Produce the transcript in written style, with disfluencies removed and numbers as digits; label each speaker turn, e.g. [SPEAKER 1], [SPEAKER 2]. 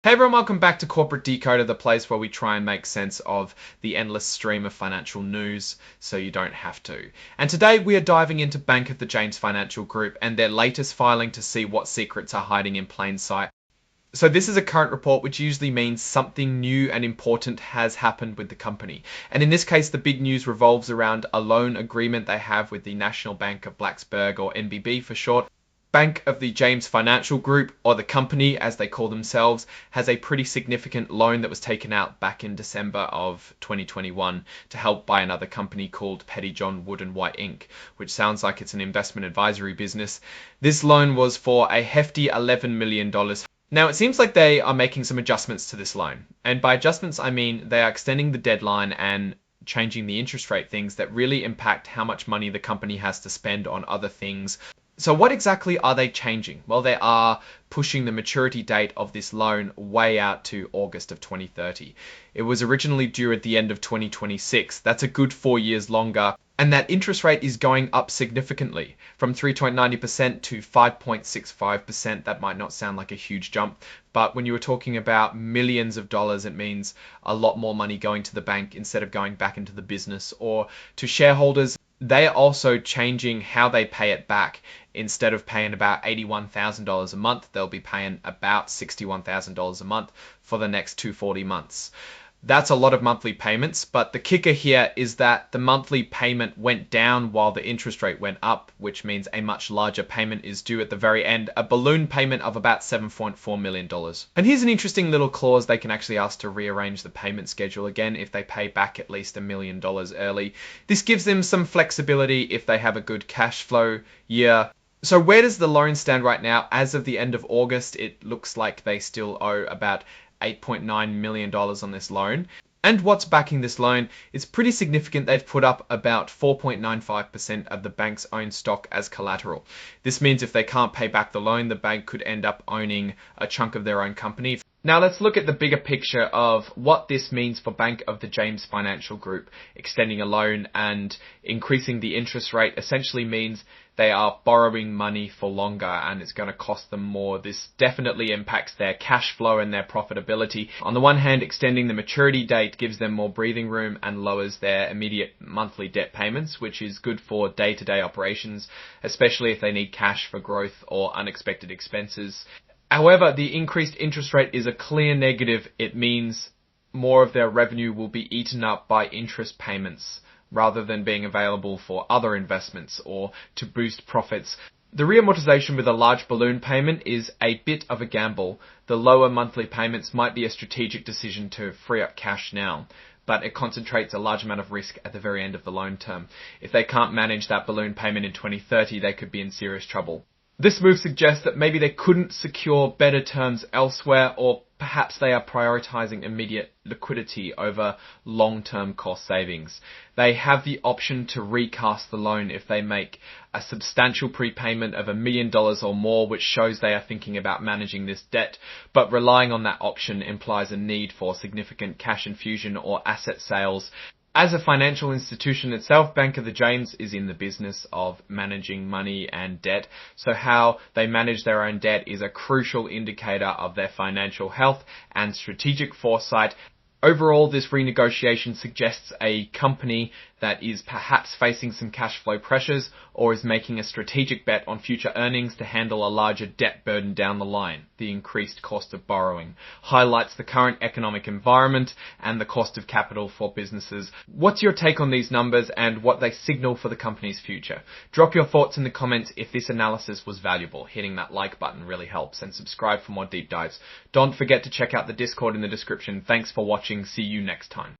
[SPEAKER 1] Hey everyone, welcome back to Corporate Decoder, the place where we try and make sense of the endless stream of financial news so you don't have to. And today we are diving into Bank of the James Financial Group and their latest filing to see what secrets are hiding in plain sight. So this is a current report, which usually means something new and important has happened with the company. And in this case, the big news revolves around a loan agreement they have with the National Bank of Blacksburg, or NBB for short. Bank of the James Financial Group, or the company as they call themselves, has a pretty significant loan that was taken out back in December of 2021 to help buy another company called Pettyjohn Wood and White Inc., which sounds like it's an investment advisory business. This loan was for a hefty $11 million. Now, it seems like they are making some adjustments to this loan. And by adjustments, I mean they are extending the deadline and changing the interest rate, things that really impact how much money the company has to spend on other things. So what exactly are they changing? Well, they are pushing the maturity date of this loan way out to August of 2030. It was originally due at the end of 2026. That's a good 4 years longer. And that interest rate is going up significantly from 3.90% to 5.65%. That might not sound like a huge jump, but when you were talking about millions of dollars, it means a lot more money going to the bank instead of going back into the business or to shareholders. They are also changing how they pay it back. Instead of paying about $81,000 a month, they'll be paying about $61,000 a month for the next 240 months. That's a lot of monthly payments, but the kicker here is that the monthly payment went down while the interest rate went up, which means a much larger payment is due at the very end, a balloon payment of about $7.4 million. And here's an interesting little clause: they can actually ask to rearrange the payment schedule again if they pay back at least $1 million early. This gives them some flexibility if they have a good cash flow year. So where does the loan stand right now? As of the end of August, it looks like they still owe about $8.9 million on this loan. And what's backing this loan is pretty significant. They've put up about 4.95% of the bank's own stock as collateral. This means if they can't pay back the loan, the bank could end up owning a chunk of their own company. Now let's look at the bigger picture of what this means for Bank of the James Financial Group. Extending a loan and increasing the interest rate essentially means they are borrowing money for longer and it's going to cost them more. This definitely impacts their cash flow and their profitability. On the one hand, extending the maturity date gives them more breathing room and lowers their immediate monthly debt payments, which is good for day-to-day operations, especially if they need cash for growth or unexpected expenses. However, the increased interest rate is a clear negative. It means more of their revenue will be eaten up by interest payments rather than being available for other investments or to boost profits. The reamortization with a large balloon payment is a bit of a gamble. The lower monthly payments might be a strategic decision to free up cash now, but it concentrates a large amount of risk at the very end of the loan term. If they can't manage that balloon payment in 2030, they could be in serious trouble. This move suggests that maybe they couldn't secure better terms elsewhere, or perhaps they are prioritizing immediate liquidity over long-term cost savings. They have the option to recast the loan if they make a substantial prepayment of $1 million or more, which shows they are thinking about managing this debt, but relying on that option implies a need for significant cash infusion or asset sales. As a financial institution itself, Bank of the James is in the business of managing money and debt, so how they manage their own debt is a crucial indicator of their financial health and strategic foresight. Overall, this renegotiation suggests a company that is perhaps facing some cash flow pressures or is making a strategic bet on future earnings to handle a larger debt burden down the line. The increased cost of borrowing highlights the current economic environment and the cost of capital for businesses. What's your take on these numbers and what they signal for the company's future? Drop your thoughts in the comments if this analysis was valuable. Hitting that like button really helps, and subscribe for more deep dives. Don't forget to check out the Discord in the description. Thanks for watching. See you next time.